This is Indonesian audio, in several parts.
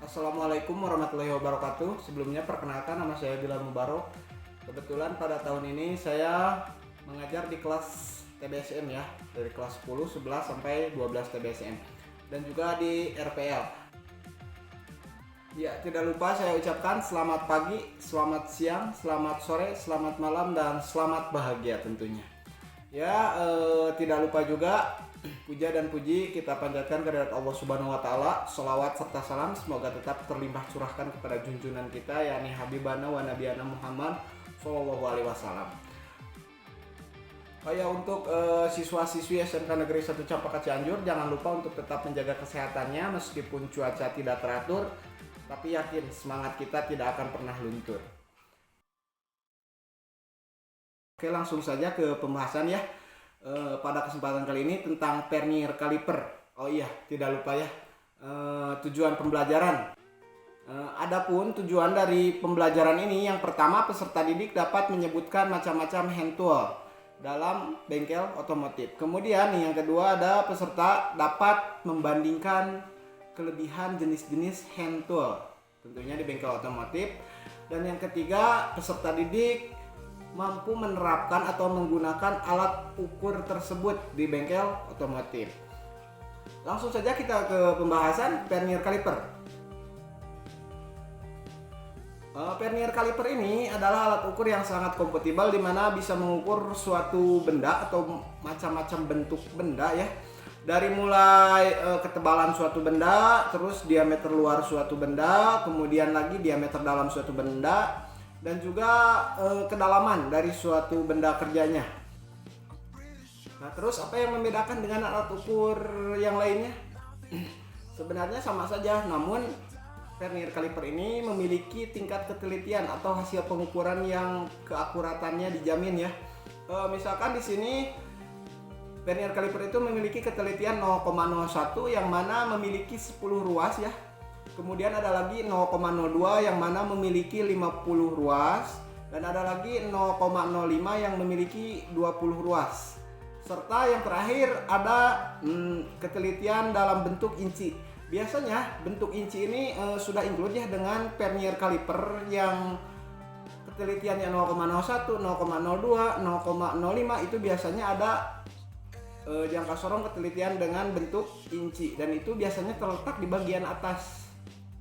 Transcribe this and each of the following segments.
Assalamualaikum warahmatullahi wabarakatuh. Sebelumnya perkenalkan, nama saya Bilal Mubarok. Kebetulan pada tahun ini saya mengajar di kelas TBSM ya, dari kelas 10, 11 sampai 12 TBSM, dan juga di RPL. Ya, tidak lupa saya ucapkan selamat pagi, selamat siang, selamat sore, selamat malam, dan selamat bahagia tentunya. Ya, tidak lupa juga puja dan puji kita panjatkan kehadirat Allah Subhanahu wa taala. Shalawat serta salam semoga tetap terlimpah curahkan kepada junjungan kita yakni Habibana wa Nabiyana Muhammad sallallahu alaihi wasallam. Kayak untuk siswa-siswi SMK Negeri 1 Campaka Cianjur, jangan lupa untuk tetap menjaga kesehatannya meskipun cuaca tidak teratur, tapi yakin semangat kita tidak akan pernah luntur. Oke, langsung saja ke pembahasan ya. Pada kesempatan kali ini tentang vernier kaliper. Oh iya, tidak lupa ya, tujuan pembelajaran. Adapun tujuan dari pembelajaran ini, yang pertama peserta didik dapat menyebutkan macam-macam hand tool dalam bengkel otomotif. Kemudian yang kedua ada peserta dapat membandingkan kelebihan jenis-jenis hand tool tentunya di bengkel otomotif. Dan yang ketiga, peserta didik mampu menerapkan atau menggunakan alat ukur tersebut di bengkel otomotif. Langsung saja kita ke pembahasan vernier kaliper. Vernier kaliper ini adalah alat ukur yang sangat kompatibel, di mana bisa mengukur suatu benda atau macam-macam bentuk benda ya. Dari mulai ketebalan suatu benda, terus diameter luar suatu benda, kemudian lagi diameter dalam suatu benda, dan juga kedalaman dari suatu benda kerjanya. Nah, terus apa yang membedakan dengan alat ukur yang lainnya? Sebenarnya sama saja, namun vernier kaliper ini memiliki tingkat ketelitian atau hasil pengukuran yang keakuratannya dijamin ya. Misalkan di sini vernier kaliper itu memiliki ketelitian 0,01 yang mana memiliki 10 ruas ya. Kemudian ada lagi 0,02 yang mana memiliki 50 ruas, dan ada lagi 0,05 yang memiliki 20 ruas. Serta yang terakhir ada ketelitian dalam bentuk inci. Biasanya bentuk inci ini sudah include ya dengan vernier kaliper yang ketelitiannya 0,01, 0,02, 0,05 itu biasanya ada jangka sorong ketelitian dengan bentuk inci, dan itu biasanya terletak di bagian atas.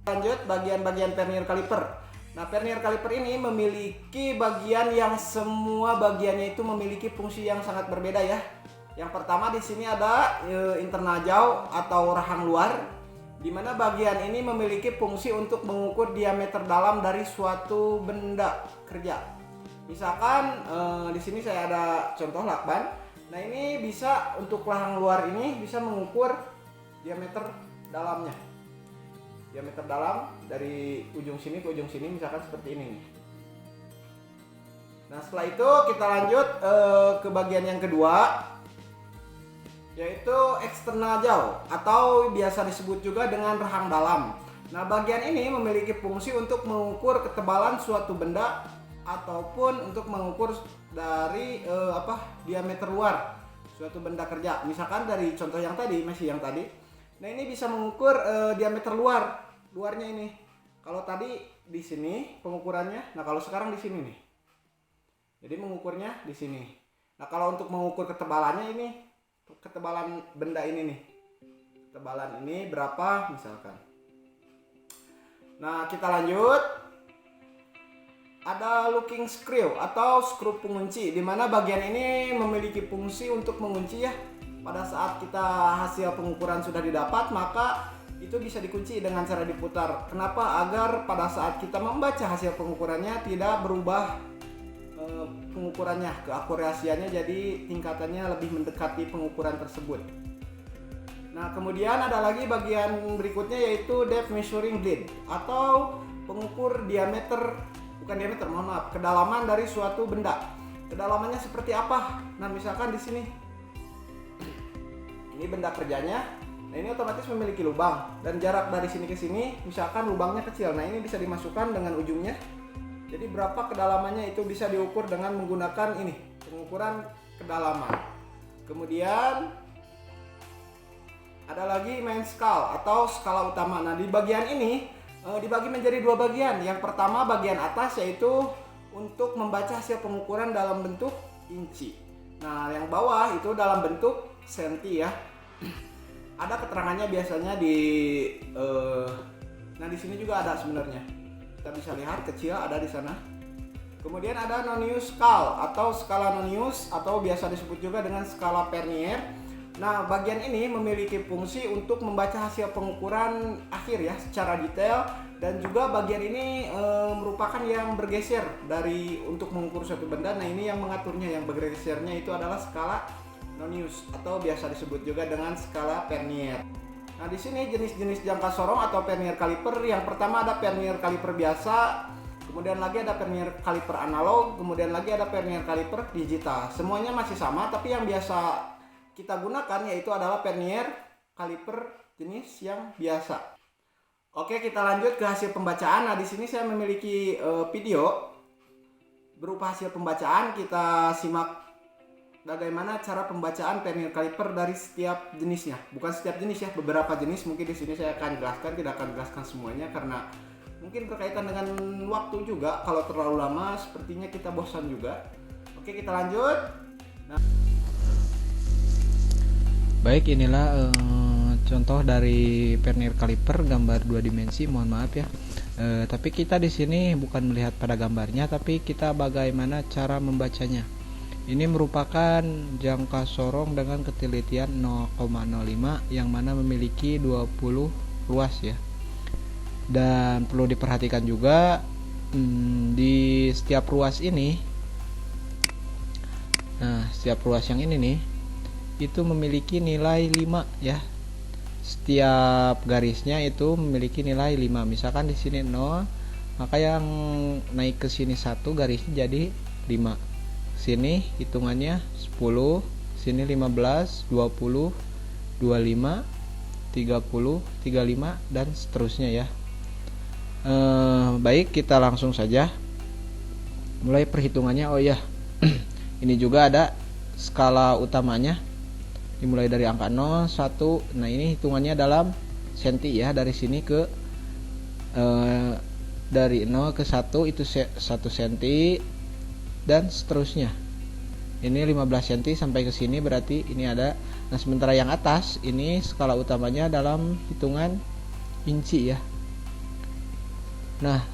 Lanjut bagian-bagian vernier kaliper. Nah, vernier kaliper ini memiliki bagian yang semua bagiannya itu memiliki fungsi yang sangat berbeda ya. Yang pertama di sini ada internal jauh atau rahang luar, di mana bagian ini memiliki fungsi untuk mengukur diameter dalam dari suatu benda kerja. Misalkan di sini saya ada contoh lakban. Nah, ini bisa untuk rahang luar ini bisa mengukur diameter dalamnya. Diameter dalam dari ujung sini ke ujung sini, misalkan seperti ini nih. Nah, setelah itu kita lanjut ke bagian yang kedua, yaitu eksternal jauh atau biasa disebut juga dengan rahang dalam. Nah, bagian ini memiliki fungsi untuk mengukur ketebalan suatu benda ataupun untuk mengukur dari diameter luar suatu benda kerja. Misalkan dari contoh yang tadi, masih yang tadi. Nah, ini bisa mengukur diameter luarnya ini. Kalau tadi di sini pengukurannya, nah kalau sekarang di sini nih. Jadi mengukurnya di sini. Nah, kalau untuk mengukur ketebalannya ini, ketebalan benda ini nih. Ketebalan ini berapa misalkan. Nah, kita lanjut. ada looking screw atau skru pengunci, di mana bagian ini memiliki fungsi untuk mengunci ya. Pada saat kita hasil pengukuran sudah didapat, maka itu bisa dikunci dengan cara diputar. Kenapa? Agar pada saat kita membaca hasil pengukurannya tidak berubah pengukurannya, keakurasiannya, jadi tingkatannya lebih mendekati pengukuran tersebut. Nah, kemudian ada lagi bagian berikutnya yaitu depth measuring blade atau pengukur kedalaman dari suatu benda. Kedalamannya seperti apa? Nah, misalkan di sini ini benda kerjanya. Nah, ini otomatis memiliki lubang dan jarak dari sini ke sini misalkan lubangnya kecil. Nah, ini bisa dimasukkan dengan ujungnya. Jadi berapa kedalamannya itu bisa diukur dengan menggunakan ini, pengukuran kedalaman. Kemudian ada lagi main scale atau skala utama. Nah, di bagian ini dibagi menjadi dua bagian. Yang pertama bagian atas yaitu untuk membaca hasil pengukuran dalam bentuk inci. Nah, yang bawah itu dalam bentuk senti ya. Ada keterangannya biasanya di nah di sini juga ada sebenarnya. Kita bisa lihat kecil ada di sana. Kemudian ada Nonius scale atau skala Nonius atau biasa disebut juga dengan skala Vernier. Nah, bagian ini memiliki fungsi untuk membaca hasil pengukuran akhir ya secara detail, dan juga bagian ini merupakan yang bergeser dari untuk mengukur suatu benda. Nah, ini yang mengaturnya, yang bergesernya itu adalah skala Nonius atau biasa disebut juga dengan skala Vernier. Nah, di sini jenis-jenis jangka sorong atau Vernier caliper. Yang pertama ada Vernier caliper biasa, kemudian lagi ada Vernier caliper analog, kemudian lagi ada Vernier caliper digital. Semuanya masih sama, tapi yang biasa kita gunakan yaitu adalah Vernier caliper jenis yang biasa. Oke, kita lanjut ke hasil pembacaan. Nah, di sini saya memiliki video berupa hasil pembacaan. Kita simak bagaimana cara pembacaan Vernier caliper dari setiap jenisnya. Bukan setiap jenis ya, beberapa jenis. Mungkin di sini saya akan jelaskan, tidak akan jelaskan semuanya karena mungkin berkaitan dengan waktu juga. Kalau terlalu lama sepertinya kita bosan juga. Oke, kita lanjut. Nah, baik, inilah contoh dari Vernier caliper gambar 2 dimensi. Mohon maaf ya. Tapi kita di sini bukan melihat pada gambarnya, tapi kita bagaimana cara membacanya. Ini merupakan jangka sorong dengan ketelitian 0,05 yang mana memiliki 20 ruas ya. Dan perlu diperhatikan juga di setiap ruas ini, nah setiap ruas yang ini nih itu memiliki nilai 5 ya. Setiap garisnya itu memiliki nilai 5. Misalkan di sini 0, maka yang naik ke sini 1 garisnya jadi 5. Sini hitungannya 10, sini 15, 20, 25, 30, 35 dan seterusnya ya. Baik, kita langsung saja mulai perhitungannya. Oh ya, ini juga ada skala utamanya. Dimulai dari angka 0, 1. Nah, ini hitungannya dalam senti ya. Dari sini ke dari 0 ke 1 itu 1 senti dan seterusnya. Ini 15 cm sampai ke sini berarti ini ada. Nah, sementara yang atas ini skala utamanya dalam hitungan inci ya. Nah,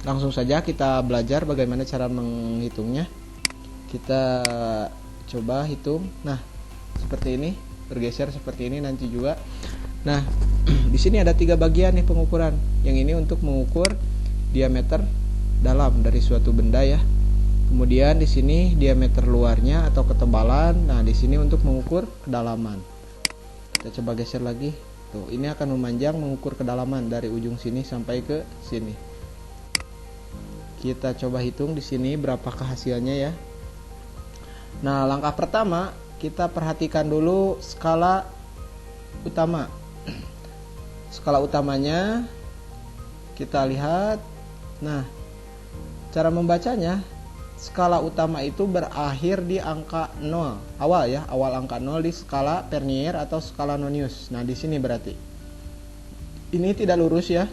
langsung saja kita belajar bagaimana cara menghitungnya. Kita coba hitung. Nah, seperti ini, bergeser seperti ini nanti juga. Nah, di sini ada 3 bagian nih pengukuran. Yang ini untuk mengukur diameter dalam dari suatu benda ya. Kemudian di sini diameter luarnya atau ketebalan. Nah, di sini untuk mengukur kedalaman. Kita coba geser lagi. Tuh, ini akan memanjang mengukur kedalaman dari ujung sini sampai ke sini. Kita coba hitung di sini berapakah hasilnya ya. Nah, langkah pertama kita perhatikan dulu skala utama. Skala utamanya kita lihat. Nah, cara membacanya, skala utama itu berakhir di angka 0 awal ya, awal angka 0 di skala Vernier atau skala Nonius. Nah, di sini berarti ini tidak lurus ya.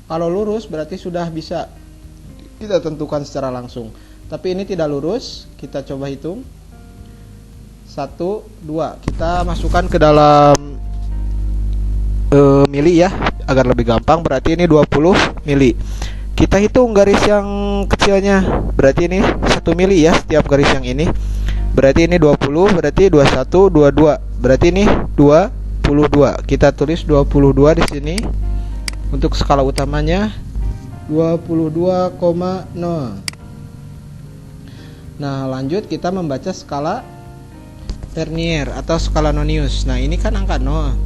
Kalau lurus berarti sudah bisa kita tentukan secara langsung. Tapi ini tidak lurus, kita coba hitung. 1, 2. Kita masukkan ke dalam mili ya, agar lebih gampang. Berarti ini 20 mili. kita hitung garis yang kecilnya. Berarti ini 1 mili ya setiap garis yang ini. Berarti ini 20, berarti 21, 22. Berarti ini 22. Kita tulis 22 di sini. Untuk skala utamanya 22,0. Nah, lanjut kita membaca skala Vernier atau skala Nonius. Nah, ini kan angka 0.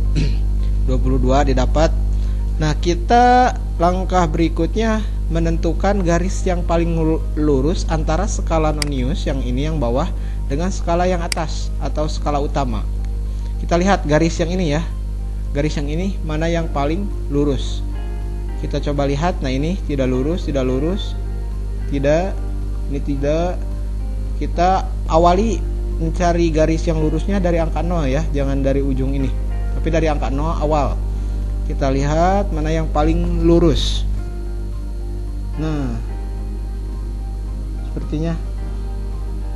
22 didapat. Nah, kita langkah berikutnya menentukan garis yang paling lurus antara skala Nonius yang ini yang bawah dengan skala yang atas atau skala utama. Kita lihat garis yang ini ya. Garis yang ini mana yang paling lurus. Kita coba lihat. Nah, ini tidak lurus, tidak lurus. Tidak, ini tidak. Kita awali mencari garis yang lurusnya dari angka 0 ya, jangan dari ujung ini. Tapi dari angka 0 awal. Kita lihat mana yang paling lurus. Nah, sepertinya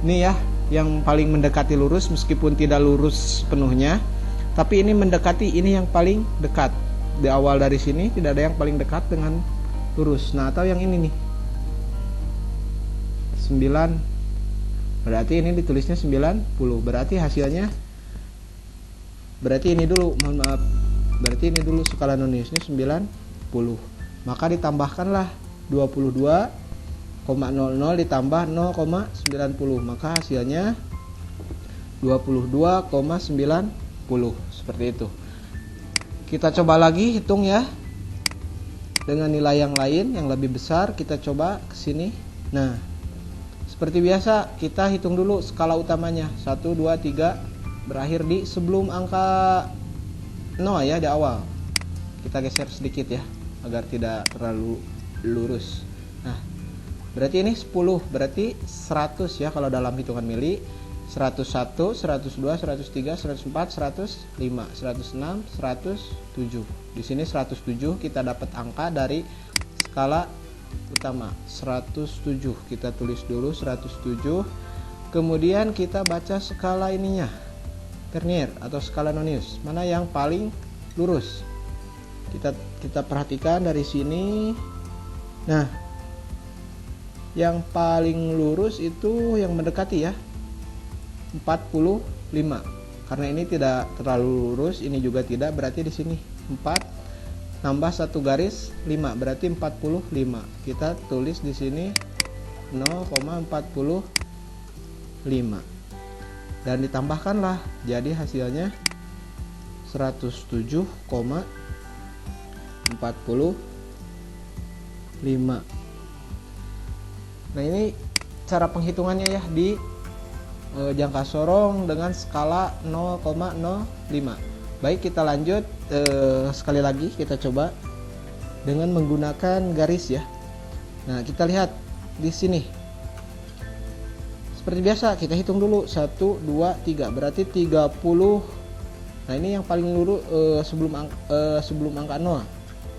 ini ya yang paling mendekati lurus, meskipun tidak lurus sepenuhnya, tapi ini mendekati ini yang paling dekat. Di awal dari sini tidak ada yang paling dekat dengan lurus. Nah, atau yang ini nih 9. Berarti ini ditulisnya 90. Berarti hasilnya, berarti ini dulu, mohon maaf, berarti ini dulu skala Noniusnya 90. Maka ditambahkanlah 22,00 ditambah 0,90. Maka hasilnya 22,90. Seperti itu. Kita coba lagi hitung ya. Dengan nilai yang lain yang lebih besar, kita coba ke sini. Nah, seperti biasa kita hitung dulu skala utamanya. 1, 2, 3 berakhir di sebelum angka 0 ya, di awal. Kita geser sedikit ya agar tidak terlalu lurus. Nah, berarti ini 10, berarti 100 ya kalau dalam hitungan mili. 101, 102, 103, 104, 105, 106, 107. Di sini 107 kita dapat angka dari skala utama. 107 kita tulis dulu 107. Kemudian kita baca skala ininya, Vernier atau skala Nonius. Mana yang paling lurus? Kita perhatikan dari sini. Nah, yang paling lurus itu yang mendekati ya, 45. Karena ini tidak terlalu lurus, ini juga tidak, berarti di sini 4 nambah 1 garis 5, berarti 45. Kita tulis di sini 0,45 dan ditambahkanlah, jadi hasilnya 107,45. Nah, ini cara penghitungannya ya di jangka sorong dengan skala 0,05. Baik, kita lanjut. Sekali lagi kita coba dengan menggunakan garis ya. Nah, kita lihat di sini. Seperti biasa kita hitung dulu 1, 2, 3. Berarti 30. Nah, ini yang paling lurus sebelum angka 0.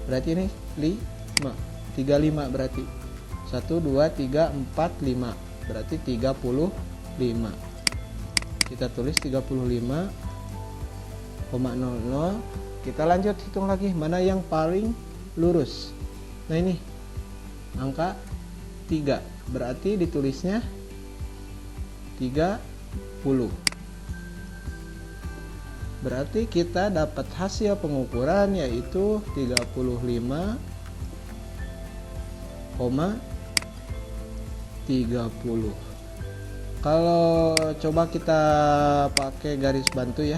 Berarti ini 5. 35 berarti. 1, 2, 3, 4, 5. Berarti 35. Kita tulis 35,00. Kita lanjut hitung lagi mana yang paling lurus. Nah, ini angka 3, berarti ditulisnya 30. Berarti kita dapat hasil pengukuran yaitu 35,30. Kalau coba kita pakai garis bantu ya.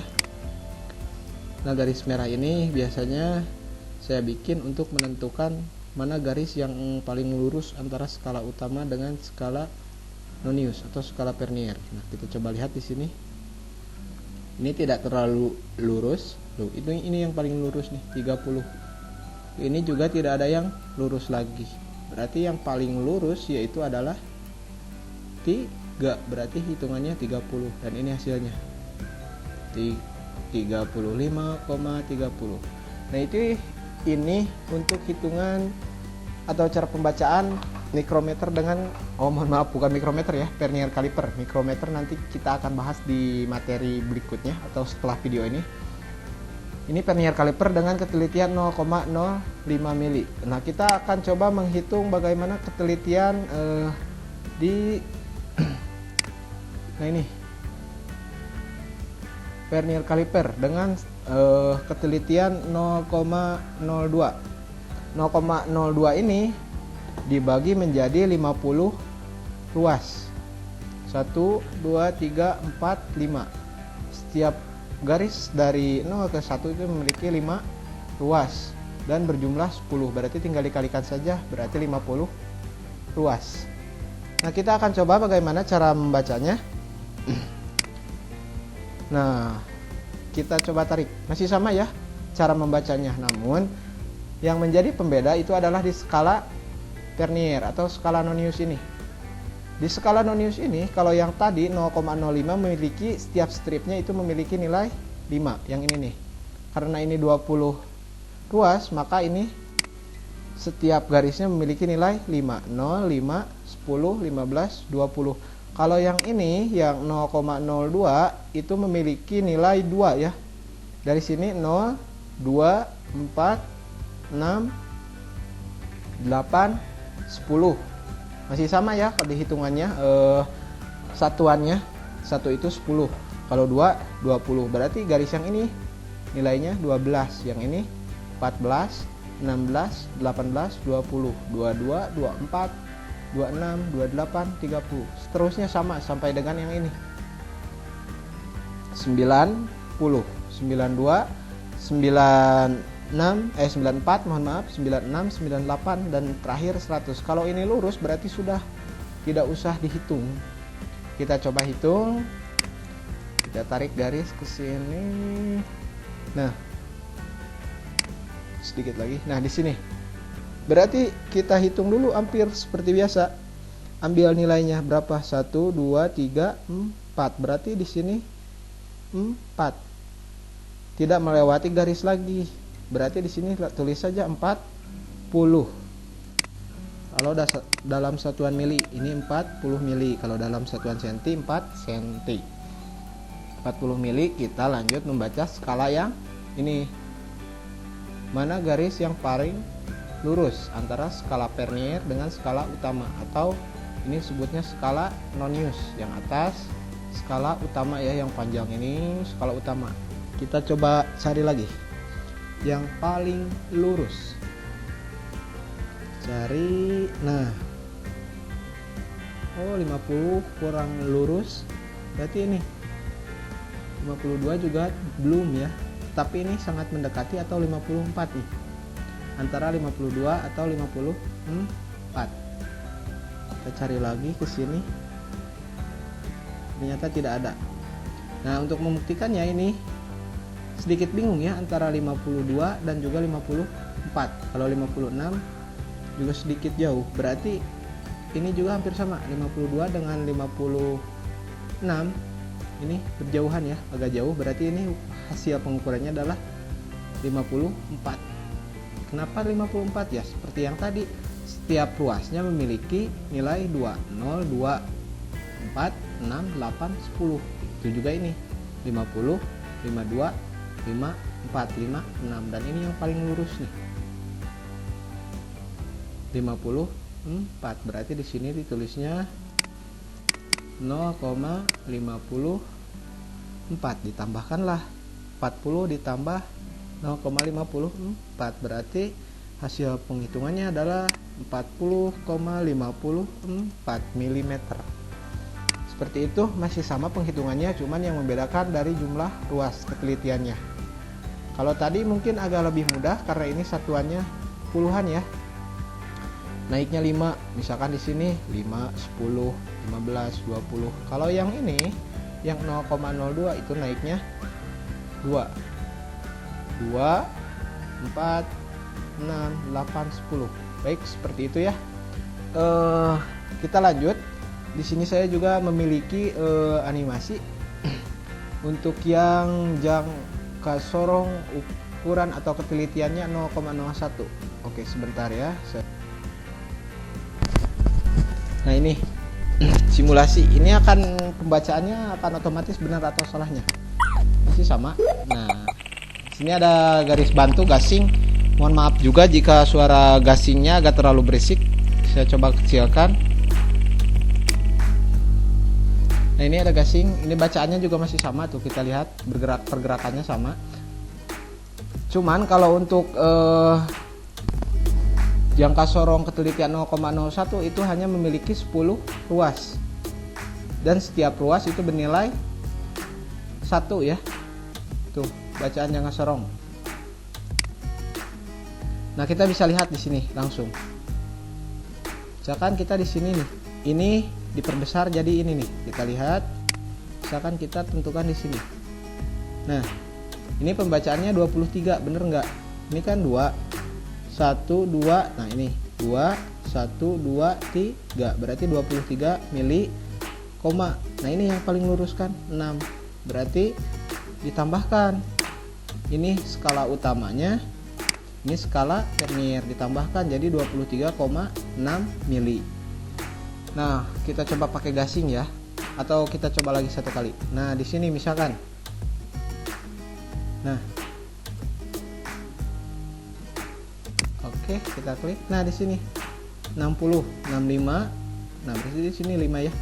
Nah, garis merah ini biasanya saya bikin untuk menentukan mana garis yang paling lurus antara skala utama dengan skala Nonius atau skala Vernier. Nah, kita coba lihat di sini. Ini tidak terlalu lurus. Loh, ini yang paling lurus nih, 30. Ini juga tidak ada yang lurus lagi. Berarti yang paling lurus yaitu adalah 3, berarti hitungannya 30 dan ini hasilnya 35,30. Nah, ini untuk hitungan atau cara pembacaan mikrometer dengan mohon maaf, bukan mikrometer ya, Vernier kaliper. Mikrometer nanti kita akan bahas di materi berikutnya atau setelah video ini. Ini vernier kaliper dengan ketelitian 0,05 mili. Nah, kita akan coba menghitung bagaimana ketelitian di nah ini vernier kaliper dengan ketelitian 0,02. 0,02 ini dibagi menjadi 50 ruas. 1 2 3 4 5. Setiap garis dari 0 ke 1 itu memiliki 5 ruas dan berjumlah 10. Berarti tinggal dikalikan saja, berarti 50 ruas. Nah, kita akan coba bagaimana cara membacanya. Nah, kita coba tarik. Masih sama ya cara membacanya, namun yang menjadi pembeda itu adalah di skala vernier atau skala Nonius ini. Di skala Nonius ini, kalau yang tadi 0,05 memiliki setiap stripnya itu memiliki nilai 5. Yang ini nih, karena ini 20 ruas, maka ini setiap garisnya memiliki nilai 5. 0, 5, 10, 15, 20. Kalau yang ini, yang 0,02 itu memiliki nilai 2 ya. Dari sini 0, 2, 4, 6, 8, 10. Masih sama ya kalau dihitungannya, satuannya. 1 itu 10. Kalau 2, 20. Berarti garis yang ini nilainya 12. Yang ini 14, 16, 18, 20, 22, 24, 26, 28, 30. Seterusnya sama sampai dengan yang ini. 90, 92, 94, mohon maaf, 96, 98 dan terakhir 100. Kalau ini lurus berarti sudah tidak usah dihitung. Kita coba hitung. Kita tarik garis ke sini. Nah, sedikit lagi. Nah, di sini. Berarti kita hitung dulu hampir seperti biasa. Ambil nilainya berapa? 1 2 3 4. Berarti di sini 4. Tidak melewati garis lagi. Berarti di sini tulis saja 40. Kalau dalam satuan mili ini 40 mili. Kalau dalam satuan senti 4 senti. 40 mili. Kita lanjut membaca skala yang ini. Mana garis yang paling lurus antara skala vernier dengan skala utama, atau ini sebutnya skala Nonius. Yang atas skala utama ya, yang panjang ini skala utama. Kita coba cari lagi yang paling lurus. Cari. Nah, 50 kurang lurus. Berarti ini 52 juga belum ya. Tapi ini sangat mendekati, atau 54 nih. Antara 52 atau 54. Kita cari lagi ke sini. Ternyata tidak ada. Nah, untuk membuktikannya ini sedikit bingung ya antara 52 dan juga 54. Kalau 56 juga sedikit jauh. Berarti ini juga hampir sama. 52 dengan 56 ini berjauhan ya, agak jauh. Berarti ini hasil pengukurannya adalah 54. Kenapa 54 ya? Seperti yang tadi, setiap ruasnya memiliki nilai 2. 0, 2, 4, 6, 8, 10. Itu juga ini 50, 52, 5, 4, 5, 6. Dan ini yang paling lurus nih, 54. Berarti di sini ditulisnya 0,54. Ditambahkanlah 40 ditambah 0,54. Berarti hasil penghitungannya adalah 40,54 mm. Seperti itu, masih sama penghitungannya, cuman yang membedakan dari jumlah ruas ketelitiannya. Kalau tadi mungkin agak lebih mudah karena ini satuannya puluhan ya. Naiknya 5, misalkan di sini 5, 10, 15, 20. Kalau yang ini, yang 0,02 itu naiknya 2, 4, 6, 8, 10. Baik, seperti itu ya. Kita lanjut. Di sini saya juga memiliki animasi untuk yang jangka sorong ukuran atau ketelitiannya 0,01. Oke, sebentar ya. Nah, ini simulasi. Ini akan pembacaannya akan otomatis benar atau salahnya. Masih sama. Nah, Sini ada garis bantu gasing. Mohon maaf juga jika suara gasingnya agak terlalu berisik. Saya coba kecilkan. Nah, ini ada gasing. Ini bacaannya juga masih sama tuh, kita lihat pergerakannya sama. Cuman kalau untuk jangka sorong ketelitian 0,01 itu hanya memiliki 10 ruas. Dan setiap ruas itu bernilai 1 ya. Tuh, bacaan jangka sorong. Nah, kita bisa lihat di sini langsung. Misalkan kita di sini nih. Ini diperbesar jadi ini nih. Kita lihat. Misalkan kita tentukan di sini. Nah, ini pembacaannya 23, bener nggak? Ini kan 2 1 2. Nah, ini 2 1 2 3. Berarti 23 mili koma. Nah, ini yang paling lurus kan 6. Berarti ditambahkan. Ini skala utamanya. Ini skala vernier ditambahkan jadi 23,6 mili. Nah, kita coba pakai gasing ya. Atau kita coba lagi satu kali. Nah, di sini misalkan. Nah. Oke, kita klik. Nah, di sini 60, 65. Nah, berarti di sini 5 ya.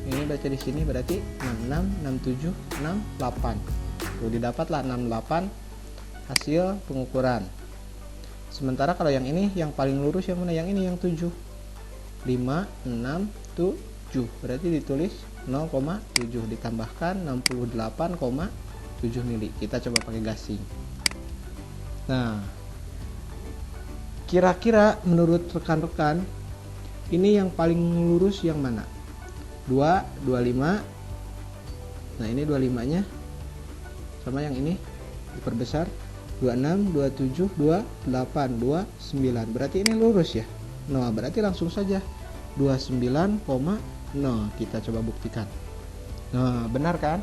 Ini baca di sini berarti 66, 67, 68. Tuh, didapatlah 68 hasil pengukuran. Sementara kalau yang ini yang paling lurus yang mana? Yang ini yang 7. 5 6 7. Berarti ditulis 0,7 ditambahkan 68,7 mili. Kita coba pakai gasing. Nah, kira-kira menurut rekan-rekan ini yang paling lurus yang mana? 2, 25. Nah, ini 25-nya sama yang ini diperbesar 26, 27, 28, 29. Berarti ini lurus ya. Nah, berarti langsung saja 29,0 kita coba buktikan. Nah, benar kan?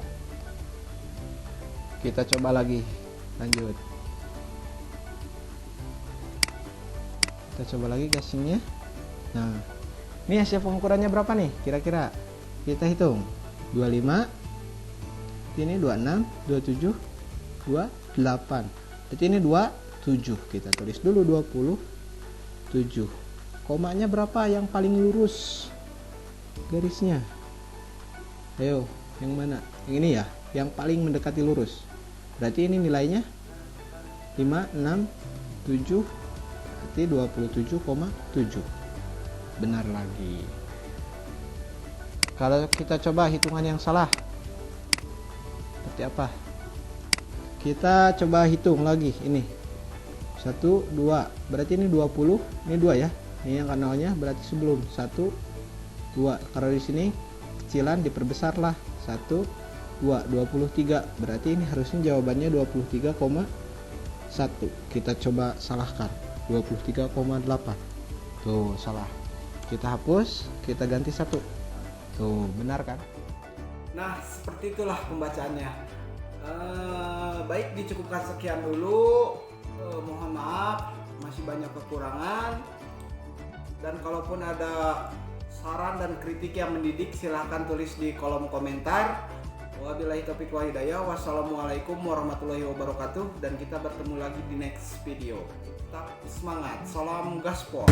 Kita coba lagi. Lanjut. Kita coba lagi gasingnya. Nah, ini hasil pengukurannya berapa nih? Kira-kira kita hitung. 25. Ini 26, 27, 28. Berarti ini 27. Kita tulis dulu 27. Komanya berapa yang paling lurus garisnya? Ayo, yang mana? Yang ini ya, yang paling mendekati lurus. Berarti ini nilainya 5, 6, 7. Berarti 27,7. Benar lagi. Kalau kita coba hitungan yang salah, seperti apa? Kita coba hitung lagi ini. 1, 2. Berarti ini 20, ini 2 ya. Ini yang kanalnya berarti sebelum 1, 2. Karena di sini kecilan diperbesarlah 1, 2, 23. Berarti ini harusnya jawabannya 23,1. Kita coba salahkan. 23,8. Tuh, salah. Kita hapus, kita ganti 1. Tuh, benar kan? Nah, seperti itulah pembacaannya. Baik, dicukupkan sekian dulu. Mohon maaf, masih banyak kekurangan. Dan kalaupun ada saran dan kritik yang mendidik, silahkan tulis di kolom komentar. Wabillahi taufiq wal hidayah. Wassalamualaikum warahmatullahi wabarakatuh. Dan kita bertemu lagi di next video. Tetap semangat. Salam gaspol.